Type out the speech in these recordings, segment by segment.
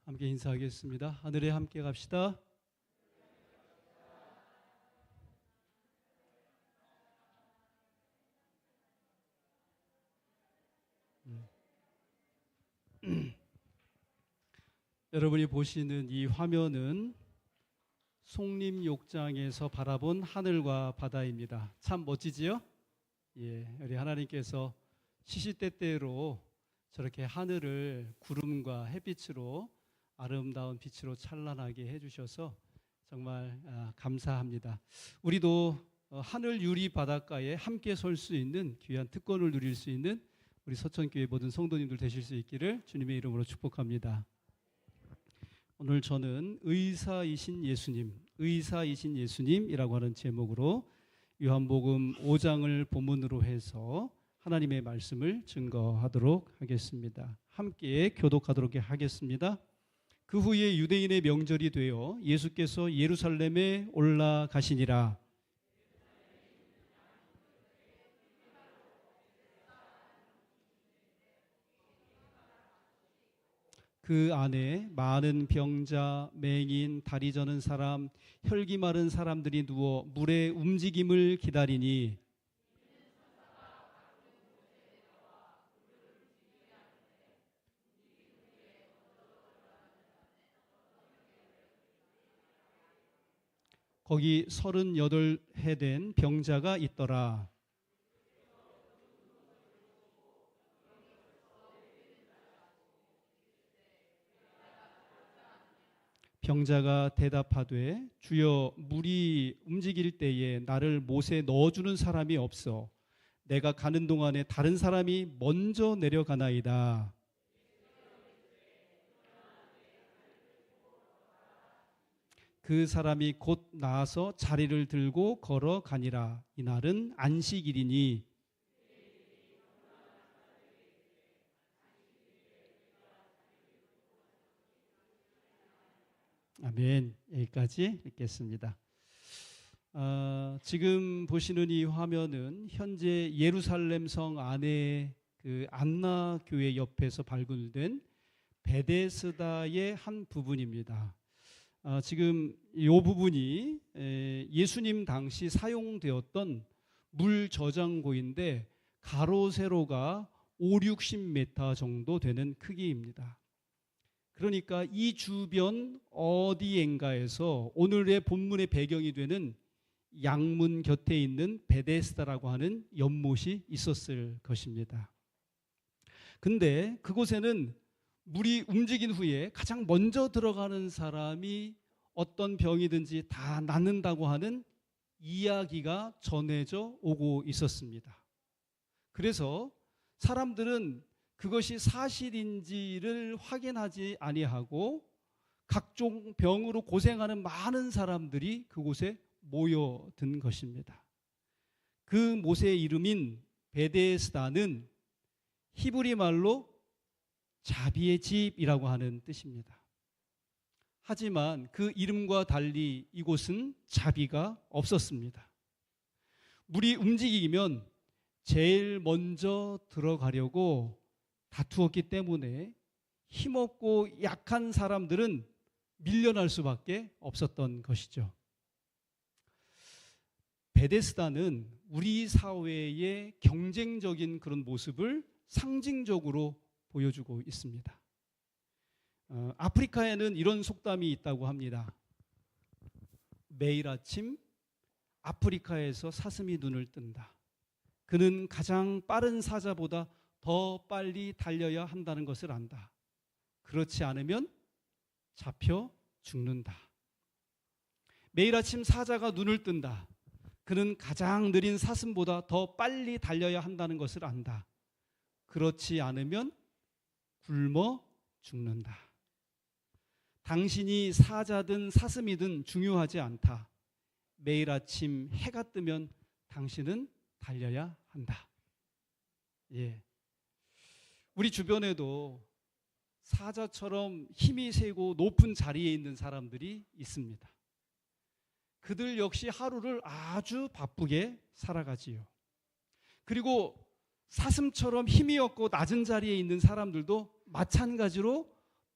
함께 인사하겠습니다. 하늘에 함께 갑시다. 여러분이 보시는 이 화면은 송림욕장에서 바라본 하늘과 바다입니다. 참 멋지지요? 우리 하나님께서 시시때때로 저렇게 하늘을 구름과 햇빛으로 아름다운 빛으로 찬란하게 해주셔서 정말 감사합니다. 우리도 하늘 유리 바닷가에 함께 설 수 있는 귀한 특권을 누릴 수 있는 우리 서천교회 모든 성도님들 되실 수 있기를 주님의 이름으로 축복합니다. 오늘 저는 의사이신 예수님이라고 하는 제목으로 요한복음 5장을 본문으로 해서 하나님의 말씀을 증거하도록 하겠습니다. 함께 교독하도록 하겠습니다. 그 후에 유대인의 명절이 되어 예수께서 예루살렘에 올라가시니라. 그 안에 많은 병자, 맹인, 다리 저는 사람, 혈기 마른 사람들이 누워 물의 움직임을 기다리니 거기 38해 된 병자가 있더라. 병자가 대답하되 주여 물이 움직일 때에 나를 못에 넣어주는 사람이 없어 내가 가는 동안에 다른 사람이 먼저 내려가나이다. 그 사람이 곧 나아서 자리를 들고 걸어가니라. 이날은 안식일이니 아멘. 여기까지 읽겠습니다. 지금 보시는 이 화면은 현재 예루살렘 성 안에 그 안나 교회 옆에서 발굴된 베데스다의 한 부분입니다. 지금 이 부분이 예수님 당시 사용되었던 물 저장고인데 가로 세로가 5-60m 정도 되는 크기입니다. 그러니까 이 주변 어디엔가에서 오늘의 본문의 배경이 되는 양문 곁에 있는 베데스다라고 하는 연못이 있었을 것입니다. 근데 그곳에는 물이 움직인 후에 가장 먼저 들어가는 사람이 어떤 병이든지 다 낫는다고 하는 이야기가 전해져 오고 있었습니다. 그래서 사람들은 그것이 사실인지를 확인하지 아니하고 각종 병으로 고생하는 많은 사람들이 그곳에 모여든 것입니다. 그 못의 이름인 베데스다는 히브리 말로 자비의 집이라고 하는 뜻입니다. 하지만 그 이름과 달리 이곳은 자비가 없었습니다. 물이 움직이면 제일 먼저 들어가려고 다투었기 때문에 힘없고 약한 사람들은 밀려날 수밖에 없었던 것이죠. 베데스다는 우리 사회의 경쟁적인 그런 모습을 상징적으로 보여주고 있습니다. 아프리카에는 이런 속담이 있다고 합니다. 매일 아침 아프리카에서 사슴이 눈을 뜬다. 그는 가장 빠른 사자보다 더 빨리 달려야 한다는 것을 안다. 그렇지 않으면 잡혀 죽는다. 매일 아침 사자가 눈을 뜬다. 그는 가장 느린 사슴보다 더 빨리 달려야 한다는 것을 안다. 그렇지 않으면 굶어 죽는다. 당신이 사자든 사슴이든 중요하지 않다. 매일 아침 해가 뜨면 당신은 달려야 한다. 우리 주변에도 사자처럼 힘이 세고 높은 자리에 있는 사람들이 있습니다. 그들 역시 하루를 아주 바쁘게 살아가지요. 그리고 사슴처럼 힘이 없고 낮은 자리에 있는 사람들도 마찬가지로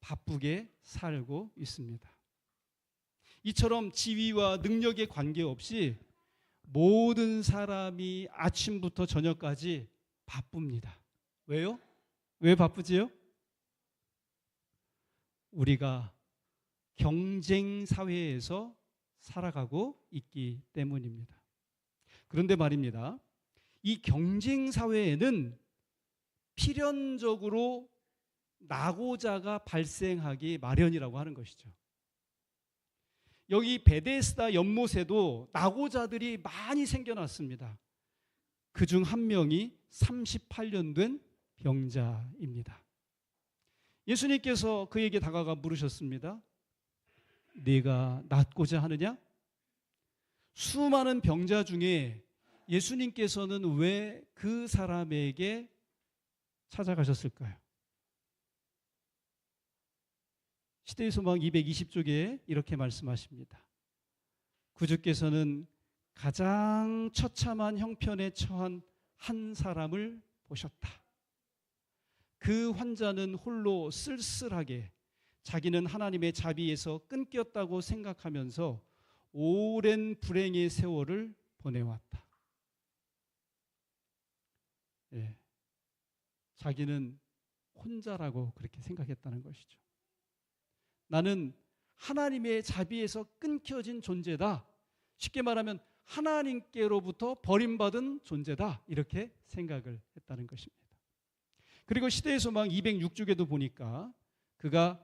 바쁘게 살고 있습니다. 이처럼 지위와 능력에 관계없이 모든 사람이 아침부터 저녁까지 바쁩니다. 왜요? 왜 바쁘지요? 우리가 경쟁 사회에서 살아가고 있기 때문입니다. 그런데 말입니다. 이 경쟁 사회에는 필연적으로 낙오자가 발생하기 마련이라고 하는 것이죠. 여기 베데스다 연못에도 낙오자들이 많이 생겨났습니다. 그중 한 명이 38년 된 병자입니다. 예수님께서 그에게 다가가 물으셨습니다. 네가 낫고자 하느냐? 수많은 병자 중에 예수님께서는 왜 그 사람에게 찾아가셨을까요? 시대의 소망 220쪽에 이렇게 말씀하십니다. 구주께서는 가장 처참한 형편에 처한 한 사람을 보셨다. 그 환자는 홀로 쓸쓸하게 자기는 하나님의 자비에서 끊겼다고 생각하면서 오랜 불행의 세월을 보내왔다. 예, 자기는 혼자라고 그렇게 생각했다는 것이죠. 나는 하나님의 자비에서 끊겨진 존재다. 쉽게 말하면 하나님께로부터 버림받은 존재다. 이렇게 생각을 했다는 것입니다. 그리고 시대의 소망 206쪽에도 보니까 그가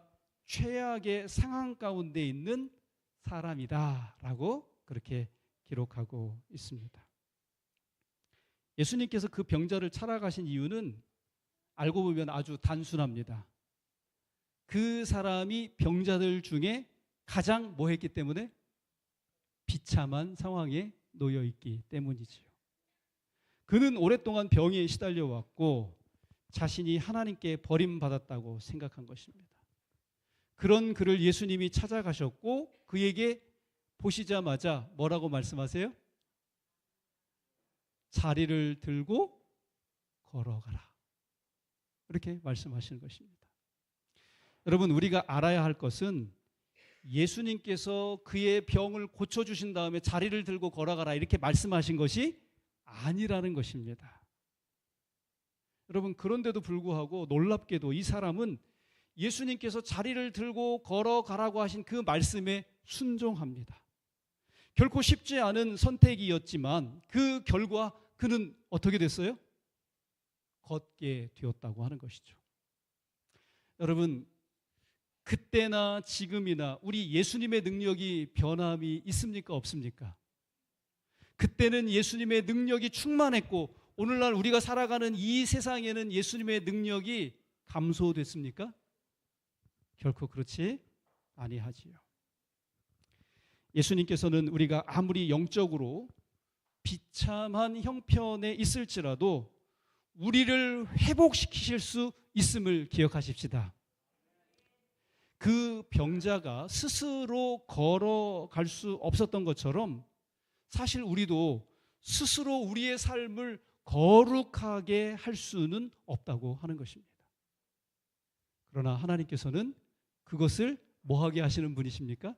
최악의 상황 가운데 있는 사람이다 라고 그렇게 기록하고 있습니다. 예수님께서 그 병자를 찾아가신 이유는 알고 보면 아주 단순합니다. 그 사람이 병자들 중에 가장 뭐 했기 때문에? 비참한 상황에 놓여 있기 때문이지요. 그는 오랫동안 병에 시달려 왔고 자신이 하나님께 버림받았다고 생각한 것입니다. 그런 그를 예수님이 찾아가셨고 그에게 보시자마자 뭐라고 말씀하세요? 자리를 들고 걸어가라. 이렇게 말씀하시는 것입니다. 여러분, 우리가 알아야 할 것은 예수님께서 그의 병을 고쳐주신 다음에 자리를 들고 걸어가라 이렇게 말씀하신 것이 아니라는 것입니다. 여러분, 그런데도 불구하고 놀랍게도 이 사람은 예수님께서 자리를 들고 걸어가라고 하신 그 말씀에 순종합니다. 결코 쉽지 않은 선택이었지만 그 결과 그는 어떻게 됐어요? 걷게 되었다고 하는 것이죠. 여러분, 그때나 지금이나 우리 예수님의 능력이 변함이 있습니까? 없습니까? 그때는 예수님의 능력이 충만했고 오늘날 우리가 살아가는 이 세상에는 예수님의 능력이 감소됐습니까? 결코 그렇지 아니하지요. 예수님께서는 우리가 아무리 영적으로 비참한 형편에 있을지라도 우리를 회복시키실 수 있음을 기억하십시다. 그 병자가 스스로 걸어갈 수 없었던 것처럼 사실 우리도 스스로 우리의 삶을 거룩하게 할 수는 없다고 하는 것입니다. 그러나 하나님께서는 그것을 뭐하게 하시는 분이십니까?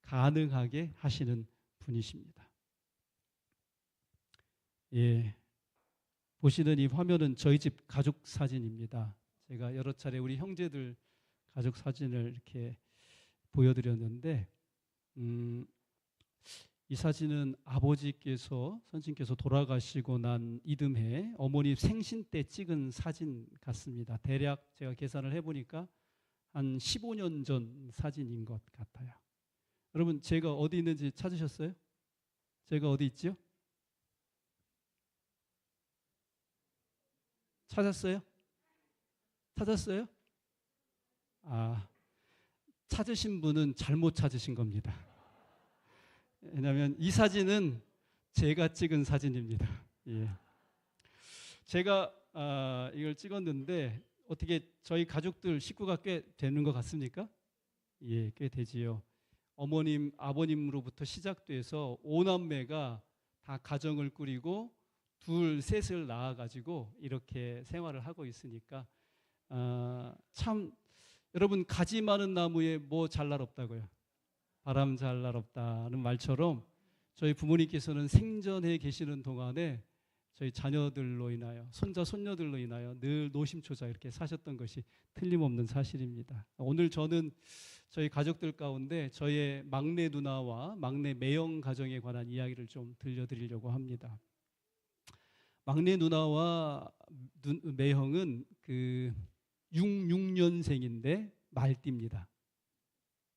가능하게 하시는 분이십니다. 예, 보시는 이 화면은 저희 집 가족 사진입니다. 제가 여러 차례 우리 형제들 가족 사진을 이렇게 보여드렸는데 이 사진은 아버지께서 선생님께서 돌아가시고 난 이듬해 어머니 생신 때 찍은 사진 같습니다. 대략 제가 계산을 해보니까 한 15년 전 사진인 것 같아요. 여러분, 제가 어디 있는지 찾으셨어요? 제가 어디 있죠? 찾았어요? 찾았어요? 찾으신 분은 잘못 찾으신 겁니다. 왜냐하면 이 사진은 제가 찍은 사진입니다. 예. 제가 이걸 찍었는데 어떻게 저희 가족들 식구가 꽤 되는 것 같습니까? 예, 꽤 되지요. 어머님, 아버님으로부터 시작돼서 5남매가 다 가정을 꾸리고 둘, 셋을 낳아가지고 이렇게 생활을 하고 있으니까 참 여러분, 가지 많은 나무에 뭐 잘 날 없다고요? 바람 잘 날 없다는 말처럼 저희 부모님께서는 생전에 계시는 동안에 저희 자녀들로 인하여, 손자 손녀들로 인하여 늘 노심초사 이렇게 사셨던 것이 틀림없는 사실입니다. 오늘 저는 저희 가족들 가운데 저의 막내 누나와 막내 매형 가정에 관한 이야기를 좀 들려드리려고 합니다. 막내 누나와 매형은 그 66년생인데 말띠입니다.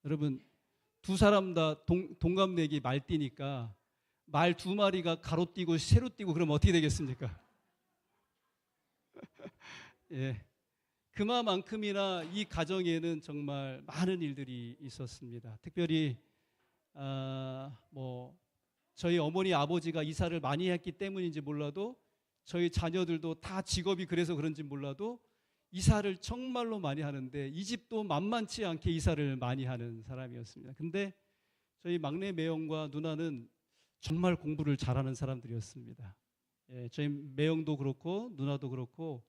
여러분, 두 사람 다 동갑내기 말띠니까 말 두 마리가 가로뛰고 세로뛰고 그러면 어떻게 되겠습니까? 예, 그만큼이나 이 가정에는 정말 많은 일들이 있었습니다. 특별히 뭐 저희 어머니 아버지가 이사를 많이 했기 때문인지 몰라도 저희 자녀들도 다 직업이 그래서 그런지 몰라도 이사를 정말로 많이 하는데 이 집도 만만치 않게 이사를 많이 하는 사람이었습니다. 근데 저희 막내 매형과 누나는 정말 공부를 잘하는 사람들이었습니다. 예, 저희 매형도 그렇고 누나도 그렇고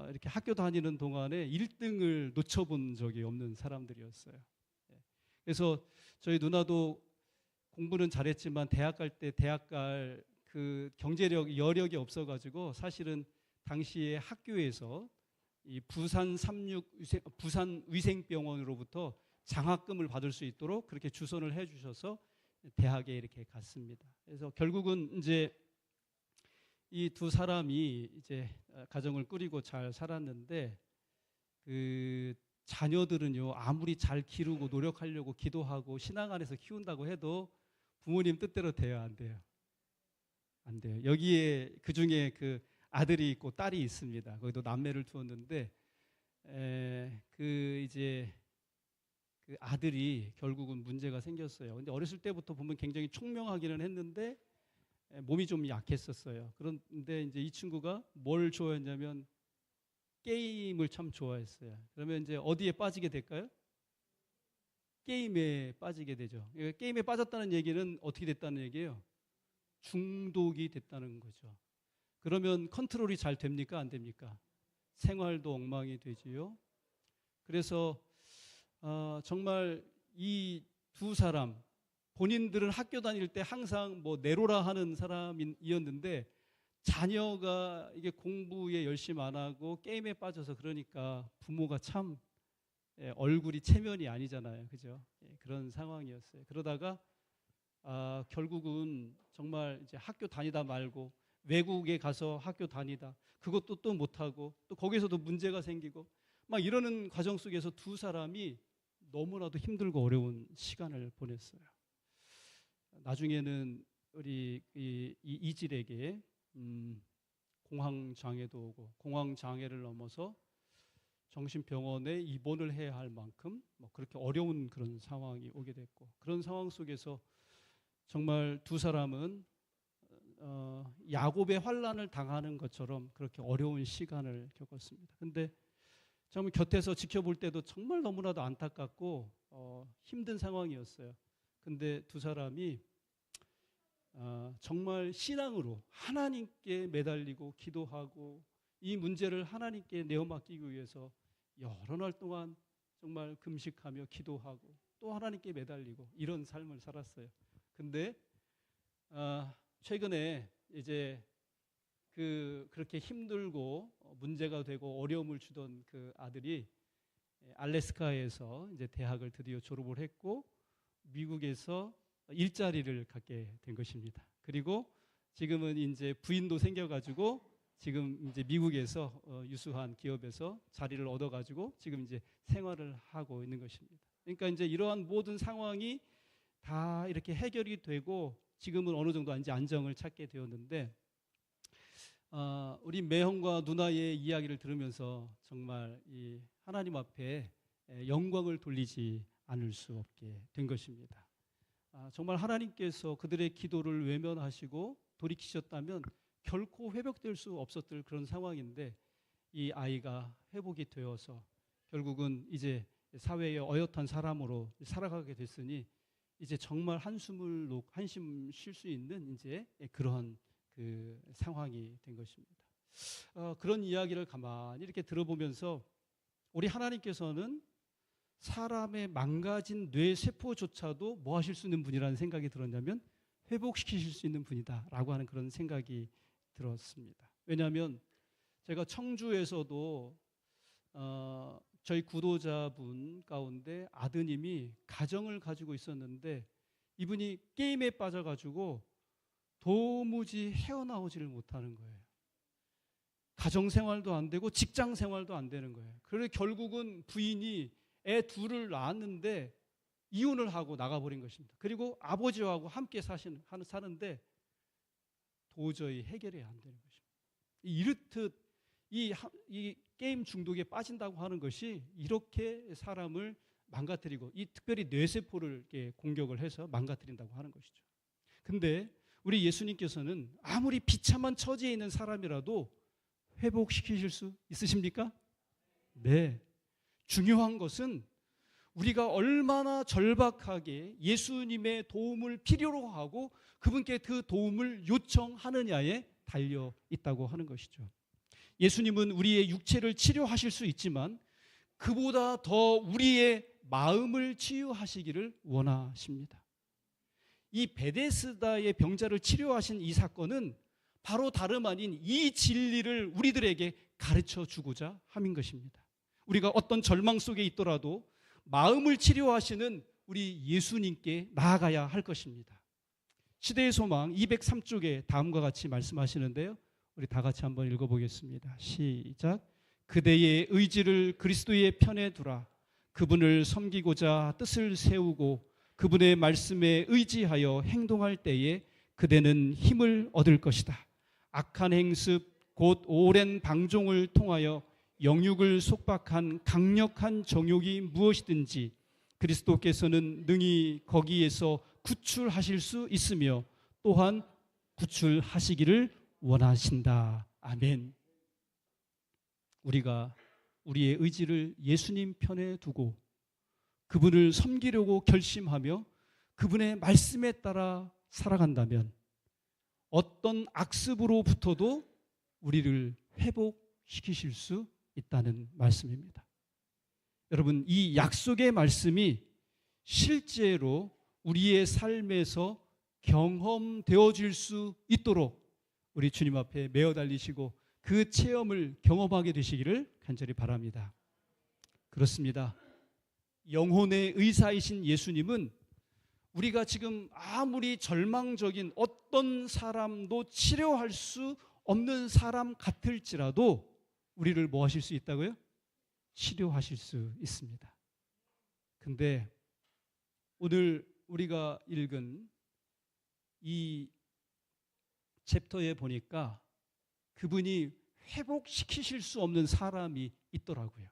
이렇게 학교 다니는 동안에 1등을 놓쳐본 적이 없는 사람들이었어요. 예, 그래서 저희 누나도 공부는 잘했지만 대학 갈 때 대학 갈 그 경제력 여력이 없어가지고 사실은 당시에 학교에서 이 부산 위생병원으로부터 장학금을 받을 수 있도록 그렇게 주선을 해주셔서 대학에 이렇게 갔습니다. 그래서 결국은 이제 이 두 사람이 이제 가정을 꾸리고 잘 살았는데 그 자녀들은요, 아무리 잘 기르고 노력하려고 기도하고 신앙 안에서 키운다고 해도 부모님 뜻대로 돼요, 안 돼요? 안 돼요. 여기에 그 중에 그 아들이 있고 딸이 있습니다. 거기도 남매를 두었는데 이제 그 아들이 결국은 문제가 생겼어요. 근데 어렸을 때부터 보면 굉장히 총명하기는 했는데 몸이 좀 약했었어요. 그런데 이제 이 친구가 뭘 좋아했냐면 게임을 참 좋아했어요. 그러면 이제 어디에 빠지게 될까요? 게임에 빠지게 되죠. 게임에 빠졌다는 얘기는 어떻게 됐다는 얘기예요? 중독이 됐다는 거죠. 그러면 컨트롤이 잘 됩니까? 안 됩니까? 생활도 엉망이 되지요. 그래서 정말 이 두 사람, 본인들은 학교 다닐 때 항상 뭐 내로라 하는 사람이었는데 자녀가 이게 공부에 열심히 안 하고 게임에 빠져서 그러니까 부모가 참 얼굴이 체면이 아니잖아요. 그죠? 그런 상황이었어요. 그러다가 결국은 정말 이제 학교 다니다 말고 외국에 가서 학교 다니다 그것도 또 못하고 또 거기서도 문제가 생기고 막 이러는 과정 속에서 두 사람이 너무나도 힘들고 어려운 시간을 보냈어요. 나중에는 우리 이질에게 공황장애도 오고 공황장애를 넘어서 정신병원에 입원을 해야 할 만큼 뭐 그렇게 어려운 그런 상황이 오게 됐고 그런 상황 속에서 정말 두 사람은 야곱의 환난을 당하는 것처럼 그렇게 어려운 시간을 겪었습니다. 근데 정말 곁에서 지켜볼 때도 정말 너무나도 안타깝고 힘든 상황이었어요. 근데 두 사람이 정말 신앙으로 하나님께 매달리고 기도하고 이 문제를 하나님께 내어맡기기 위해서 여러 날 동안 정말 금식하며 기도하고 또 하나님께 매달리고 이런 삶을 살았어요. 근데 최근에 이제 그렇게 힘들고 문제가 되고 어려움을 주던 그 아들이 알래스카에서 이제 대학을 드디어 졸업을 했고 미국에서 일자리를 갖게 된 것입니다. 그리고 지금은 이제 부인도 생겨가지고 지금 이제 미국에서 유수한 기업에서 자리를 얻어가지고 지금 이제 생활을 하고 있는 것입니다. 그러니까 이제 이러한 모든 상황이 다 이렇게 해결이 되고 지금은 어느 정도 이제 안정을 찾게 되었는데 우리 매형과 누나의 이야기를 들으면서 정말 이 하나님 앞에 영광을 돌리지 않을 수 없게 된 것입니다. 정말 하나님께서 그들의 기도를 외면하시고 돌이키셨다면 결코 회복될 수 없었을 그런 상황인데 이 아이가 회복이 되어서 결국은 이제 사회의 어엿한 사람으로 살아가게 됐으니 이제 정말 한심 쉴 수 있는 이제 그러한 그 상황이 된 것입니다. 그런 이야기를 가만히 이렇게 들어보면서 우리 하나님께서는 사람의 망가진 뇌세포조차도 뭐 하실 수 있는 분이라는 생각이 들었냐면 회복시키실 수 있는 분이다라고 하는 그런 생각이 들었습니다. 왜냐하면 제가 청주에서도 저희 구도자분 가운데 아드님이 가정을 가지고 있었는데 이분이 게임에 빠져가지고 도무지 헤어나오지를 못하는 거예요. 가정생활도 안 되고 직장생활도 안 되는 거예요. 그래서 결국은 부인이 애 둘을 낳았는데 이혼을 하고 나가버린 것입니다. 그리고 아버지하고 함께 사는데 도저히 해결이 안 되는 것입니다. 이렇듯 이 게임 중독에 빠진다고 하는 것이 이렇게 사람을 망가뜨리고 이 특별히 뇌세포를 이렇게 공격을 해서 망가뜨린다고 하는 것이죠. 근데 우리 예수님께서는 아무리 비참한 처지에 있는 사람이라도 회복시키실 수 있으십니까? 네. 중요한 것은 우리가 얼마나 절박하게 예수님의 도움을 필요로 하고 그분께 그 도움을 요청하느냐에 달려 있다고 하는 것이죠. 예수님은 우리의 육체를 치료하실 수 있지만 그보다 더 우리의 마음을 치유하시기를 원하십니다. 이 베데스다의 병자를 치료하신 이 사건은 바로 다름 아닌 이 진리를 우리들에게 가르쳐 주고자 함인 것입니다. 우리가 어떤 절망 속에 있더라도 마음을 치료하시는 우리 예수님께 나아가야 할 것입니다. 시대의 소망 203쪽에 다음과 같이 말씀하시는데요. 우리 다 같이 한번 읽어보겠습니다. 시작. 그대의 의지를 그리스도의 편에 두라. 그분을 섬기고자 뜻을 세우고 그분의 말씀에 의지하여 행동할 때에 그대는 힘을 얻을 것이다. 악한 행습 곧 오랜 방종을 통하여 영육을 속박한 강력한 정욕이 무엇이든지 그리스도께서는 능히 거기에서 구출하실 수 있으며 또한 구출하시기를 원하신다. 아멘. 우리가 우리의 의지를 예수님 편에 두고 그분을 섬기려고 결심하며 그분의 말씀에 따라 살아간다면 어떤 악습으로부터도 우리를 회복시키실 수 있다는 말씀입니다. 여러분, 이 약속의 말씀이 실제로 우리의 삶에서 경험되어질 수 있도록 우리 주님 앞에 매어 달리시고 그 체험을 경험하게 되시기를 간절히 바랍니다. 그렇습니다. 영혼의 의사이신 예수님은 우리가 지금 아무리 절망적인 어떤 사람도 치료할 수 없는 사람 같을지라도 우리를 뭐 하실 수 있다고요? 치료하실 수 있습니다. 근데 오늘 우리가 읽은 이 챕터에 보니까 그분이 회복시키실 수 없는 사람이 있더라고요.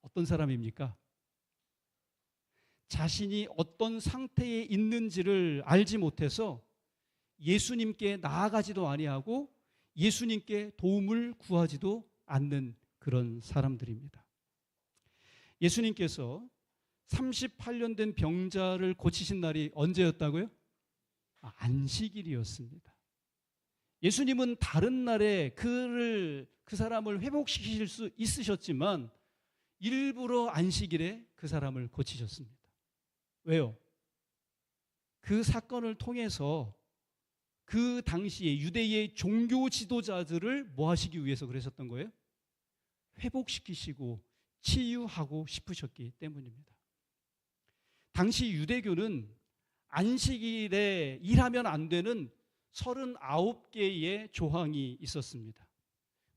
어떤 사람입니까? 자신이 어떤 상태에 있는지를 알지 못해서 예수님께 나아가지도 아니하고 예수님께 도움을 구하지도 않는 그런 사람들입니다. 예수님께서 38년 된 병자를 고치신 날이 언제였다고요? 안식일이었습니다. 예수님은 다른 날에 그 사람을 회복시키실 수 있으셨지만 일부러 안식일에 그 사람을 고치셨습니다. 왜요? 그 사건을 통해서 그 당시에 유대의 종교 지도자들을 뭐 하시기 위해서 그러셨던 거예요? 회복시키시고 치유하고 싶으셨기 때문입니다. 당시 유대교는 안식일에 일하면 안 되는 39개의 조항이 있었습니다.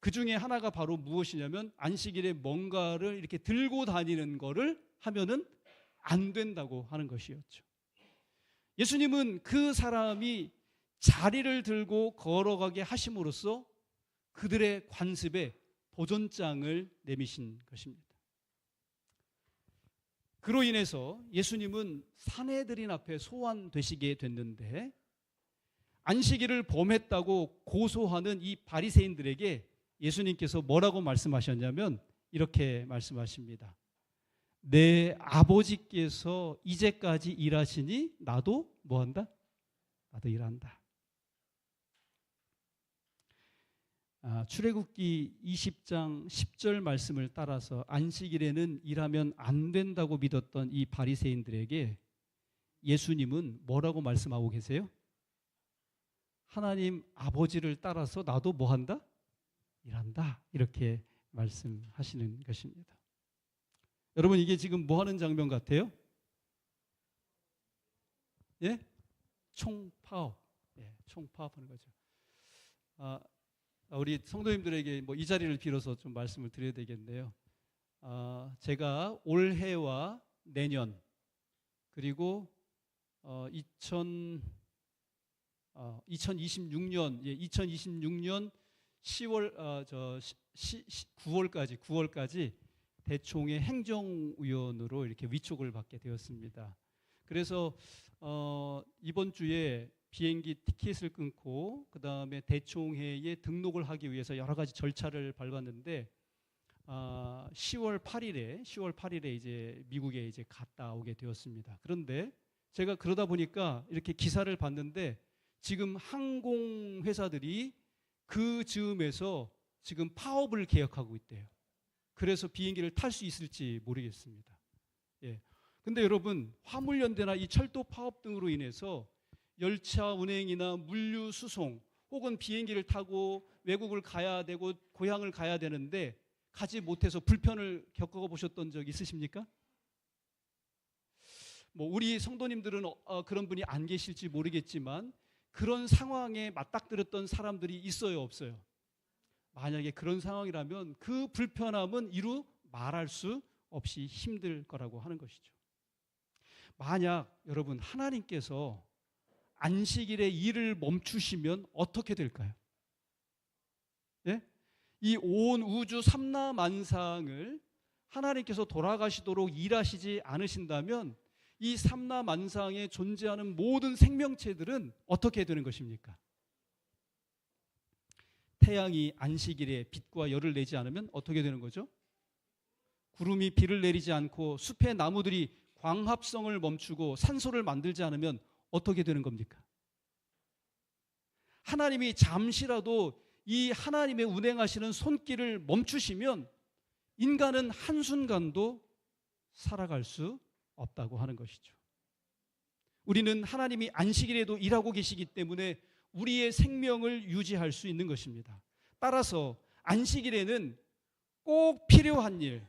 그 중에 하나가 바로 무엇이냐면 안식일에 뭔가를 이렇게 들고 다니는 거를 하면은 안 된다고 하는 것이었죠. 예수님은 그 사람이 자리를 들고 걸어가게 하심으로써 그들의 관습에 도전장을 내미신 것입니다. 그로 인해서 예수님은 산헤드린 앞에 소환되시게 됐는데 안식일을 범했다고 고소하는 이 바리새인들에게 예수님께서 뭐라고 말씀하셨냐면 이렇게 말씀하십니다. 내 아버지께서 이제까지 일하시니 나도 뭐한다? 나도 일한다. 출애굽기 20장 10절 말씀을 따라서 안식일에는 일하면 안 된다고 믿었던 이 바리새인들에게 예수님은 뭐라고 말씀하고 계세요? 하나님 아버지를 따라서 나도 뭐 한다? 일한다. 이렇게 말씀하시는 것입니다. 여러분, 이게 지금 뭐 하는 장면 같아요? 예? 총파업. 예, 총파업하는 거죠. 우리 성도님들에게 뭐 이 자리를 빌어서 좀 말씀을 드려야 되겠네요. 제가 올해와 내년 그리고 2026년 10월 9월까지 대총회 행정위원으로 이렇게 위촉을 받게 되었습니다. 그래서 이번 주에 비행기 티켓을 끊고 그 다음에 대총회에 등록을 하기 위해서 여러 가지 절차를 밟았는데 10월 8일에 이제 미국에 이제 갔다 오게 되었습니다. 그런데 제가 그러다 보니까 이렇게 기사를 봤는데 지금 항공 회사들이 그 즈음에서 지금 파업을 계획하고 있대요. 그래서 비행기를 탈 수 있을지 모르겠습니다. 예. 근데 여러분, 화물연대나 이 철도 파업 등으로 인해서 열차 운행이나 물류 수송 혹은 비행기를 타고 외국을 가야 되고 고향을 가야 되는데 가지 못해서 불편을 겪어보셨던 적 있으십니까? 뭐 우리 성도님들은 그런 분이 안 계실지 모르겠지만 그런 상황에 맞닥뜨렸던 사람들이 있어요, 없어요? 만약에 그런 상황이라면 그 불편함은 이루 말할 수 없이 힘들 거라고 하는 것이죠. 만약 여러분 하나님께서 안식일에 일을 멈추시면 어떻게 될까요? 예? 이 온 우주 삼라만상을 하나님께서 돌아가시도록 일하시지 않으신다면 이 삼라만상에 존재하는 모든 생명체들은 어떻게 되는 것입니까? 태양이 안식일에 빛과 열을 내지 않으면 어떻게 되는 거죠? 구름이 비를 내리지 않고 숲의 나무들이 광합성을 멈추고 산소를 만들지 않으면 어떻게 되는 겁니까? 하나님이 잠시라도 이 하나님의 운행하시는 손길을 멈추시면 인간은 한순간도 살아갈 수 없다고 하는 것이죠. 우리는 하나님이 안식일에도 일하고 계시기 때문에 우리의 생명을 유지할 수 있는 것입니다. 따라서 안식일에는 꼭 필요한 일,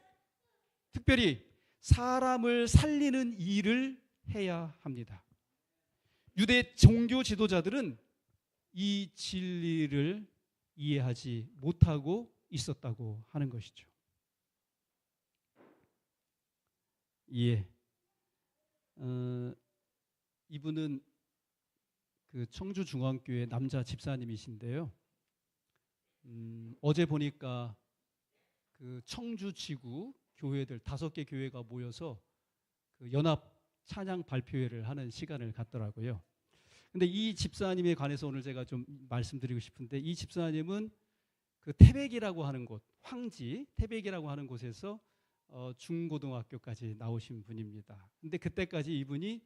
특별히 사람을 살리는 일을 해야 합니다. 유대 종교 지도자들은 이 진리를 이해하지 못하고 있었다고 하는 것이죠. 예. 이분은 그 청주중앙교회 남자 집사님이신데요. 어제 보니까 그 청주지구 교회들 5개 교회가 모여서 그 연합 찬양 발표회를 하는 시간을 갖더라고요. 근데 이 집사님에 관해서 오늘 제가 좀 말씀드리고 싶은데, 이 집사님은 그 태백이라고 하는 곳, 황지 태백이라고 하는 곳에서 중고등학교까지 나오신 분입니다. 근데 그때까지 이분이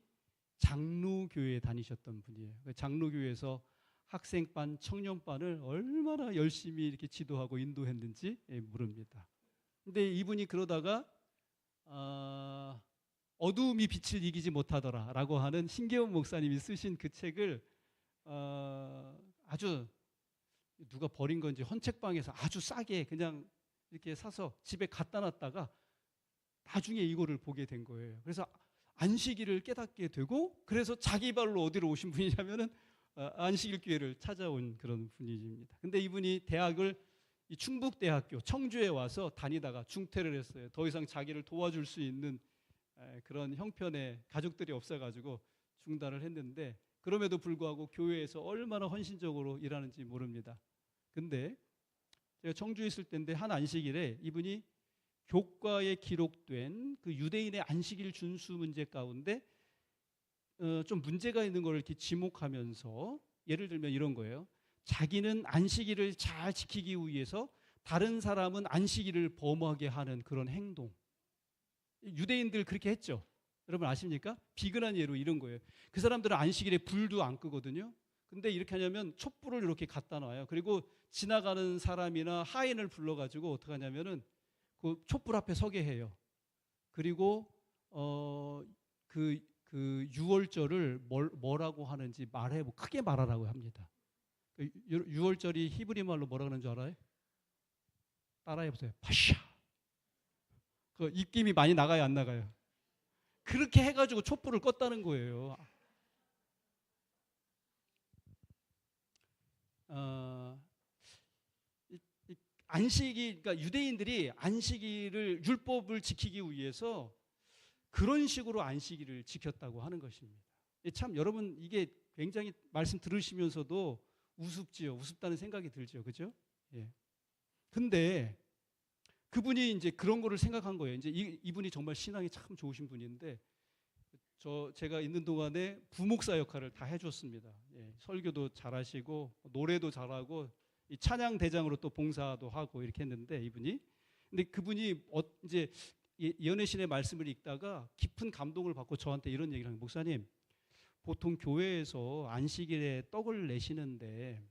장로교회에 다니셨던 분이에요. 장로교회에서 학생반, 청년반을 얼마나 열심히 이렇게 지도하고 인도했는지 모릅니다. 근데 이분이 그러다가 어두움이 빛을 이기지 못하더라라고 하는 신계원 목사님이 쓰신 그 책을 아주 누가 버린 건지 헌책방에서 아주 싸게 그냥 이렇게 사서 집에 갖다 놨다가 나중에 이거를 보게 된 거예요. 그래서 안식일을 깨닫게 되고, 그래서 자기 발로 어디로 오신 분이냐면은 안식일 교회를 찾아온 그런 분입니다. 근데 이분이 대학을 이 충북대학교 청주에 와서 다니다가 중퇴를 했어요. 더 이상 자기를 도와줄 수 있는 그런 형편의 가족들이 없어가지고 중단을 했는데, 그럼에도 불구하고 교회에서 얼마나 헌신적으로 일하는지 모릅니다. 근데 제가 청주에 있을 때인데 한 안식일에 이분이 교과에 기록된 그 유대인의 안식일 준수 문제 가운데 좀 문제가 있는 걸 이렇게 지목하면서, 예를 들면 이런 거예요. 자기는 안식일을 잘 지키기 위해서 다른 사람은 안식일을 범하게 하는 그런 행동. 유대인들 그렇게 했죠. 여러분 아십니까? 비근한 예로 이런 거예요. 그 사람들은 안식일에 불도 안 끄거든요. 근데 이렇게 하냐면 촛불을 이렇게 갖다 놔요. 그리고 지나가는 사람이나 하인을 불러가지고 어떻게 하냐면은 그 촛불 앞에 서게 해요. 그리고 그 유월절을 뭐라고 하는지 크게 말하라고 합니다. 그 유월절이 히브리 말로 뭐라 그러는 줄 알아요? 따라해 보세요. 파샤. 그 입김이 많이 나가요, 안 나가요? 그렇게 해가지고 촛불을 껐다는 거예요. 안식이, 그러니까 유대인들이 안식일을 율법을 지키기 위해서 그런 식으로 안식일을 지켰다고 하는 것입니다. 참 여러분 이게 굉장히 말씀 들으시면서도 우습지요. 우습다는 생각이 들죠, 그죠? 예. 근데 그분이 이제 그런 거를 생각한 거예요. 이제 이분이 정말 신앙이 참 좋으신 분인데 제가 있는 동안에 부목사 역할을 다 해줬습니다. 예, 설교도 잘하시고 노래도 잘하고 이 찬양 대장으로 또 봉사도 하고 이렇게 했는데 이분이 근데 그분이 이제 연애신의 말씀을 읽다가 깊은 감동을 받고 저한테 이런 얘기를 하는 거예요. 목사님, 보통 교회에서 안식일에 떡을 내시는데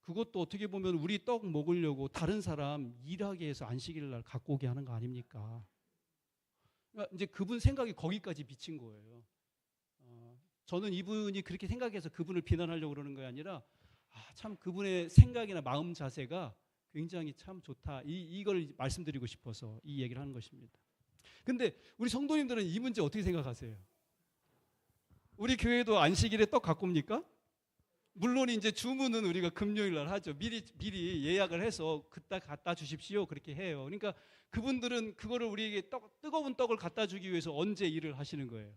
그것도 어떻게 보면 우리 떡 먹으려고 다른 사람 일하게 해서 안식일 날 갖고 오게 하는 거 아닙니까? 그러니까 이제 그분 생각이 거기까지 비친 거예요. 저는 이분이 그렇게 생각해서 그분을 비난하려고 그러는 게 아니라 참 그분의 생각이나 마음 자세가 굉장히 참 좋다. 이걸 말씀드리고 싶어서 이 얘기를 하는 것입니다. 근데 우리 성도님들은 이 문제 어떻게 생각하세요? 우리 교회도 안식일에 떡 갖고 옵니까? 물론 이제 주문은 우리가 금요일 날 하죠. 미리 예약을 해서 그때 갖다 주십시오. 그렇게 해요. 그러니까 그분들은 그거를 우리에게 뜨거운 떡을 갖다 주기 위해서 언제 일을 하시는 거예요?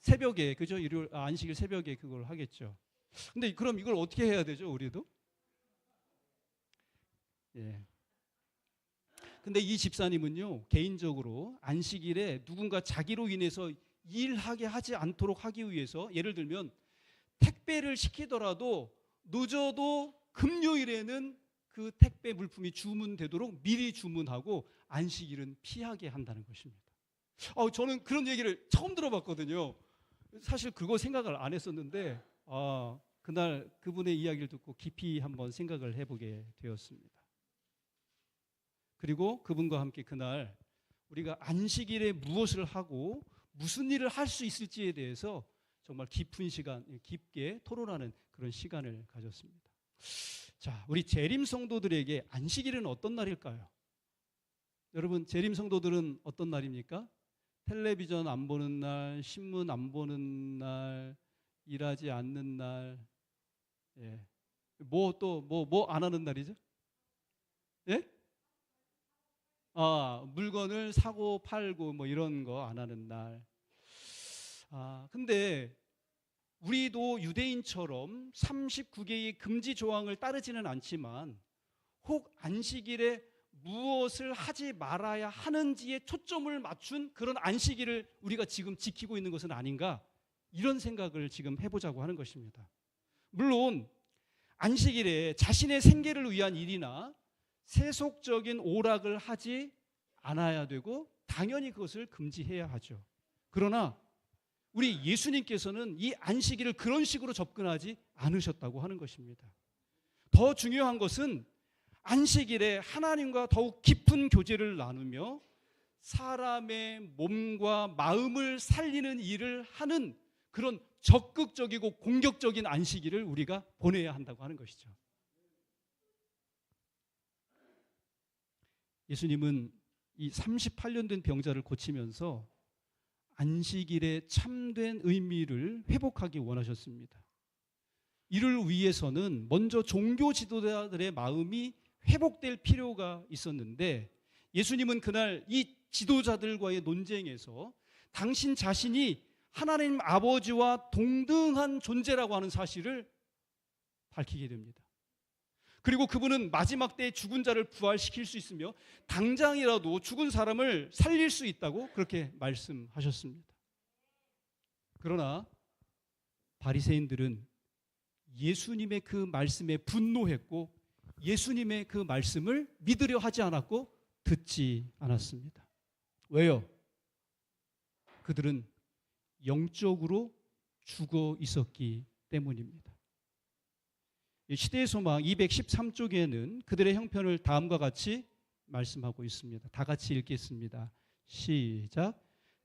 새벽에, 그죠? 안식일 새벽에 그걸 하겠죠. 근데 그럼 이걸 어떻게 해야 되죠, 우리도? 예. 근데 이 집사님은요, 개인적으로 안식일에 누군가 자기로 인해서 일하게 하지 않도록 하기 위해서 예를 들면 택배를 시키더라도 늦어도 금요일에는 그 택배 물품이 주문되도록 미리 주문하고 안식일은 피하게 한다는 것입니다. 저는 그런 얘기를 처음 들어봤거든요. 사실 그거 생각을 안 했었는데 그날 그분의 이야기를 듣고 깊이 한번 생각을 해보게 되었습니다. 그리고 그분과 함께 그날 우리가 안식일에 무엇을 하고 무슨 일을 할 수 있을지에 대해서 정말 깊은 시간, 깊게 토론하는 그런 시간을 가졌습니다. 자, 우리 재림 성도들에게 안식일은 어떤 날일까요? 여러분, 재림 성도들은 어떤 날입니까? 텔레비전 안 보는 날, 신문 안 보는 날, 일하지 않는 날, 예. 뭐 안 하는 날이죠? 예? 물건을 사고 팔고 뭐 이런 거 안 하는 날. 근데 우리도 유대인처럼 39개의 금지 조항을 따르지는 않지만 혹 안식일에 무엇을 하지 말아야 하는지에 초점을 맞춘 그런 안식일을 우리가 지금 지키고 있는 것은 아닌가, 이런 생각을 지금 해보자고 하는 것입니다. 물론 안식일에 자신의 생계를 위한 일이나 세속적인 오락을 하지 않아야 되고 당연히 그것을 금지해야 하죠. 그러나 우리 예수님께서는 이 안식일을 그런 식으로 접근하지 않으셨다고 하는 것입니다. 더 중요한 것은 안식일에 하나님과 더욱 깊은 교제를 나누며 사람의 몸과 마음을 살리는 일을 하는 그런 적극적이고 공격적인 안식일을 우리가 보내야 한다고 하는 것이죠. 예수님은 이 38년 된 병자를 고치면서 안식일의 참된 의미를 회복하기 원하셨습니다. 이를 위해서는 먼저 종교 지도자들의 마음이 회복될 필요가 있었는데 예수님은 그날 이 지도자들과의 논쟁에서 당신 자신이 하나님 아버지와 동등한 존재라고 하는 사실을 밝히게 됩니다. 그리고 그분은 마지막 때에 죽은 자를 부활시킬 수 있으며 당장이라도 죽은 사람을 살릴 수 있다고 그렇게 말씀하셨습니다. 그러나 바리새인들은 예수님의 그 말씀에 분노했고 예수님의 그 말씀을 믿으려 하지 않았고 듣지 않았습니다. 왜요? 그들은 영적으로 죽어 있었기 때문입니다. 시대의 소망 213쪽에는 그들의 형편을 다음과 같이 말씀하고 있습니다. 다 같이 읽겠습니다. 시작.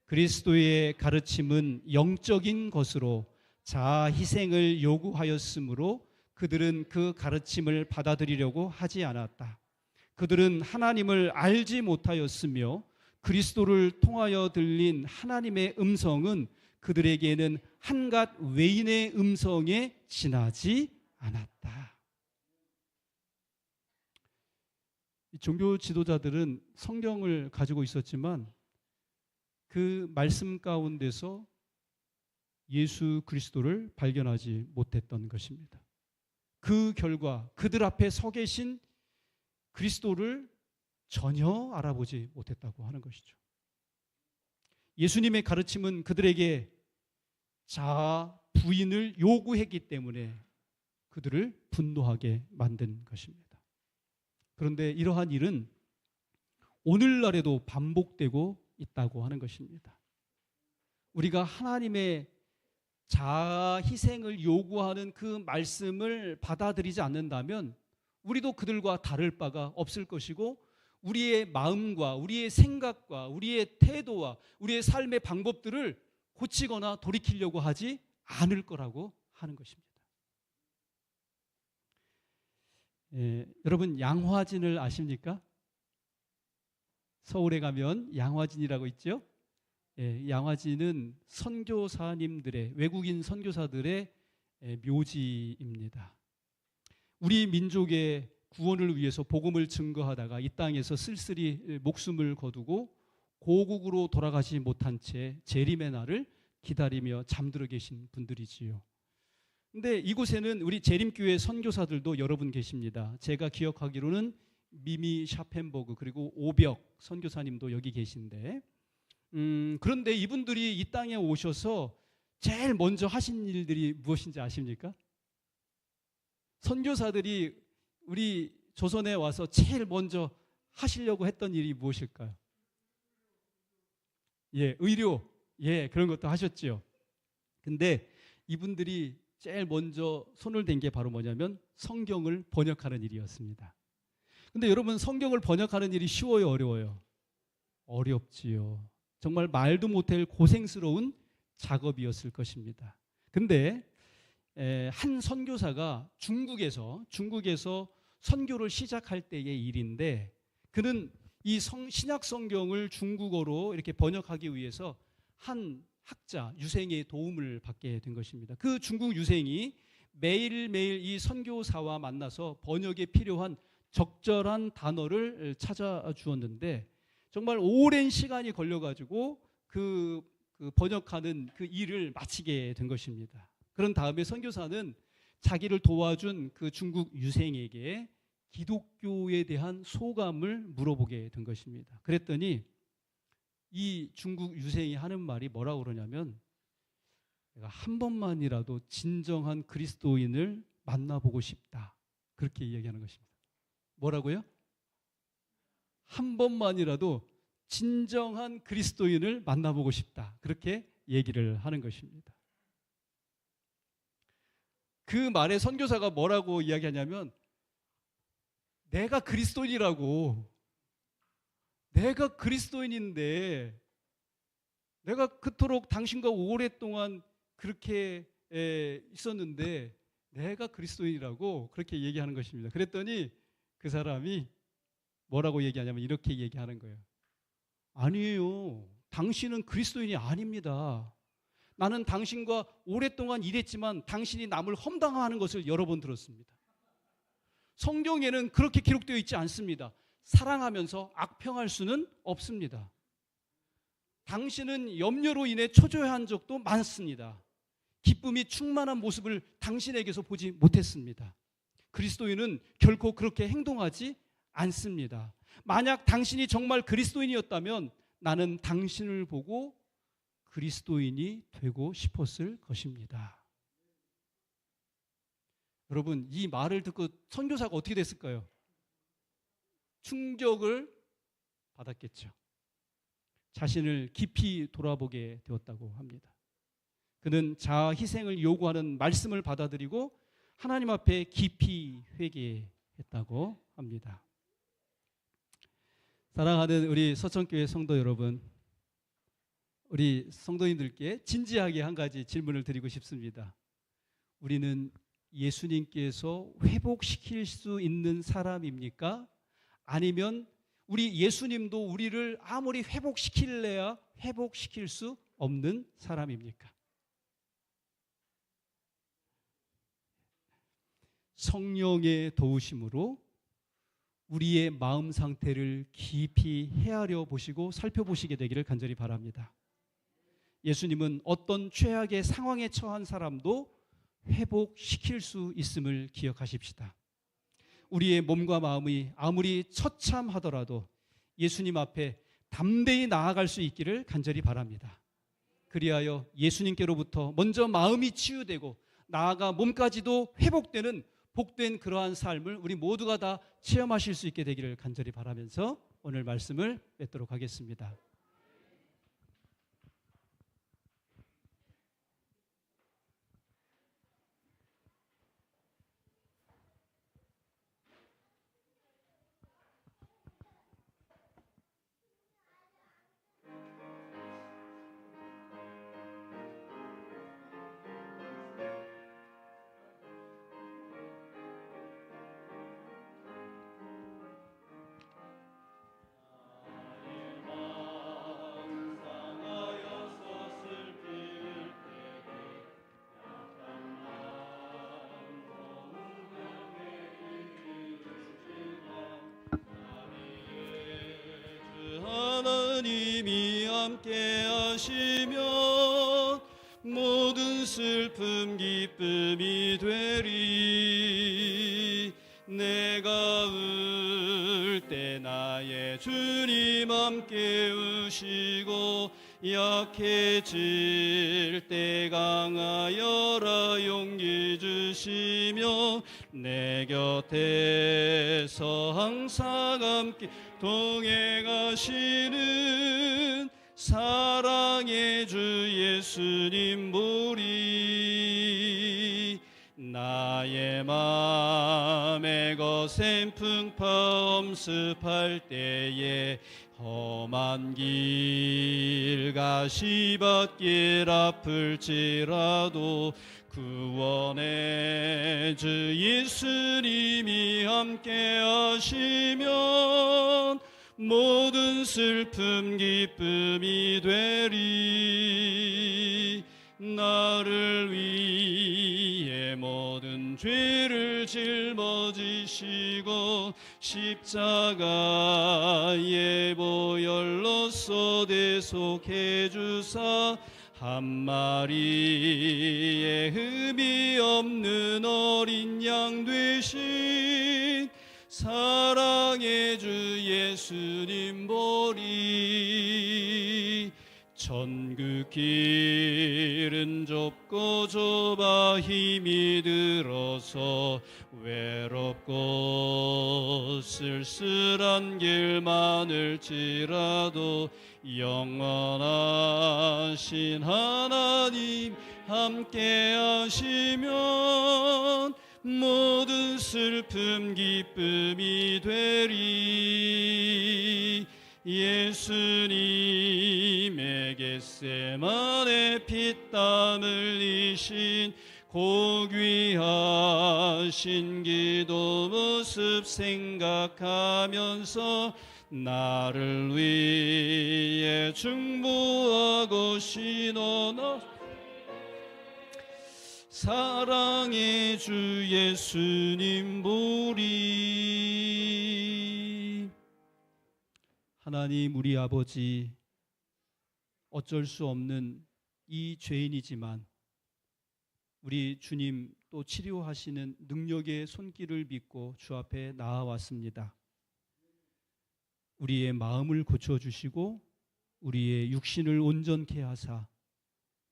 그리스도의 가르침은 영적인 것으로 자아 희생을 요구하였으므로 그들은 그 가르침을 받아들이려고 하지 않았다. 그들은 하나님을 알지 못하였으며 그리스도를 통하여 들린 하나님의 음성은 그들에게는 한갓 외인의 음성에 지나지 않았다. 종교 지도자들은 성경을 가지고 있었지만 그 말씀 가운데서 예수 그리스도를 발견하지 못했던 것입니다. 그 결과 그들 앞에 서 계신 그리스도를 전혀 알아보지 못했다고 하는 것이죠. 예수님의 가르침은 그들에게 자아 부인을 요구했기 때문에 그들을 분노하게 만든 것입니다. 그런데 이러한 일은 오늘날에도 반복되고 있다고 하는 것입니다. 우리가 하나님의 자아 희생을 요구하는 그 말씀을 받아들이지 않는다면 우리도 그들과 다를 바가 없을 것이고 우리의 마음과 우리의 생각과 우리의 태도와 우리의 삶의 방법들을 고치거나 돌이키려고 하지 않을 거라고 하는 것입니다. 여러분 양화진을 아십니까? 서울에 가면 양화진이라고 있죠. 양화진은 선교사님들의 외국인 선교사들의 묘지입니다. 우리 민족의 구원을 위해서 복음을 증거하다가 이 땅에서 쓸쓸히 목숨을 거두고 고국으로 돌아가지 못한 채 재림의 날을 기다리며 잠들어 계신 분들이지요. 근데 이곳에는 우리 재림교회 선교사들도 여러분 계십니다. 제가 기억하기로는 미미 샤펜버그 그리고 오벽 선교사님도 여기 계신데 그런데 이분들이 이 땅에 오셔서 제일 먼저 하신 일들이 무엇인지 아십니까? 선교사들이 우리 조선에 와서 제일 먼저 하시려고 했던 일이 무엇일까요? 의료. 그런 것도 하셨죠. 근데 이분들이 제일 먼저 손을 댄 게 바로 뭐냐면 성경을 번역하는 일이었습니다. 근데 여러분 성경을 번역하는 일이 쉬워요, 어려워요? 어렵지요. 정말 말도 못할 고생스러운 작업이었을 것입니다. 근데 한 선교사가 중국에서 선교를 시작할 때의 일인데 그는 이 신약 성경을 중국어로 이렇게 번역하기 위해서 한 학자, 유생의 도움을 받게 된 것입니다. 그 중국 유생이 매일매일 이 선교사와 만나서 번역에 필요한 적절한 단어를 찾아주었는데 정말 오랜 시간이 걸려가지고 그 번역하는 그 일을 마치게 된 것입니다. 그런 다음에 선교사는 자기를 도와준 그 중국 유생에게 기독교에 대한 소감을 물어보게 된 것입니다. 그랬더니 이 중국 유생이 하는 말이 뭐라고 그러냐면 내가 한 번만이라도 진정한 그리스도인을 만나보고 싶다. 그렇게 이야기하는 것입니다. 뭐라고요? 한 번만이라도 진정한 그리스도인을 만나보고 싶다. 그렇게 얘기를 하는 것입니다. 그 말에 선교사가 뭐라고 이야기하냐면 내가 그리스도인이라고 내가 그리스도인인데 내가 그토록 당신과 오랫동안 그렇게 있었는데 내가 그리스도인이라고 그렇게 얘기하는 것입니다. 그랬더니 그 사람이 뭐라고 얘기하냐면 이렇게 얘기하는 거예요. 아니에요. 당신은 그리스도인이 아닙니다. 나는 당신과 오랫동안 일했지만 당신이 남을 험담하는 것을 여러 번 들었습니다. 성경에는 그렇게 기록되어 있지 않습니다. 사랑하면서 악평할 수는 없습니다. 당신은 염려로 인해 초조해한 적도 많습니다. 기쁨이 충만한 모습을 당신에게서 보지 못했습니다. 그리스도인은 결코 그렇게 행동하지 않습니다. 만약 당신이 정말 그리스도인이었다면 나는 당신을 보고 그리스도인이 되고 싶었을 것입니다. 여러분, 이 말을 듣고 선교사가 어떻게 됐을까요? 충격을 받았겠죠. 자신을 깊이 돌아보게 되었다고 합니다. 그는 자아 희생을 요구하는 말씀을 받아들이고 하나님 앞에 깊이 회개했다고 합니다. 사랑하는 우리 서천교회 성도 여러분, 우리 성도님들께 진지하게 한 가지 질문을 드리고 싶습니다. 우리는 예수님께서 회복시킬 수 있는 사람입니까? 아니면 우리 예수님도 우리를 아무리 회복시킬래야 회복시킬 수 없는 사람입니까? 성령의 도우심으로 우리의 마음 상태를 깊이 헤아려 보시고 살펴보시게 되기를 간절히 바랍니다. 예수님은 어떤 최악의 상황에 처한 사람도 회복시킬 수 있음을 기억하십시다. 우리의 몸과 마음이 아무리 처참하더라도 예수님 앞에 담대히 나아갈 수 있기를 간절히 바랍니다. 그리하여 예수님께로부터 먼저 마음이 치유되고 나아가 몸까지도 회복되는 복된 그러한 삶을 우리 모두가 다 체험하실 수 있게 되기를 간절히 바라면서 오늘 말씀을 맺도록 하겠습니다. 하나님이 함께 하시면 모든 슬픔 기쁨이 되리. 내가 울 때 나의 주님 함께 우시고 약해질 때 강하여라 용기 주시며 내 곁에서 항상 함께 동행하시는 사랑의 주 예수님 보리. 나의 맘에 거센 풍파 엄습할 때에 험한 길 가시밭길 아플지라도 구원의 주 예수님이 함께 하시면 모든 슬픔 기쁨이 되리. 나를 위해 모든 죄를 짊어지시고 십자가에 보혈로써 대속해 주사 한 마리의 흠이 없는 어린 양 되신 사랑의 주 예수님 보리. 천국 길은 좁고 좁아 힘이 들어서 외롭고 쓸쓸한 길 많을지라도 영원하신 하나님 함께 하시면 모든 슬픔 기쁨이 되리. 예수님의 겟세마네 피땀 흘리신 고귀하신 기도 모습 생각하면서 나를 위해 중보하고 신원하 사랑의 주 예수님 보리. 하나님 우리 아버지, 어쩔 수 없는 이 죄인이지만 우리 주님 또 치료하시는 능력의 손길을 믿고 주 앞에 나아왔습니다. 우리의 마음을 고쳐주시고 우리의 육신을 온전케 하사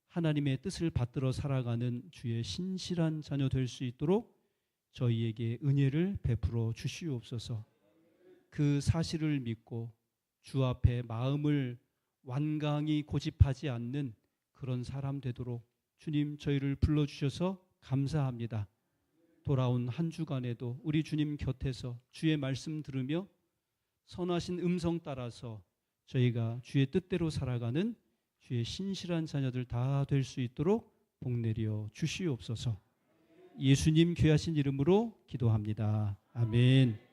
하나님의 뜻을 받들어 살아가는 주의 신실한 자녀 될 수 있도록 저희에게 은혜를 베풀어 주시옵소서. 그 사실을 믿고 주 앞에 마음을 완강히 고집하지 않는 그런 사람 되도록 주님 저희를 불러주셔서 감사합니다. 돌아온 한 주간에도 우리 주님 곁에서 주의 말씀 들으며 선하신 음성 따라서 저희가 주의 뜻대로 살아가는 주의 신실한 자녀들 다 될 수 있도록 복내려 주시옵소서. 예수님 귀하신 이름으로 기도합니다. 아멘.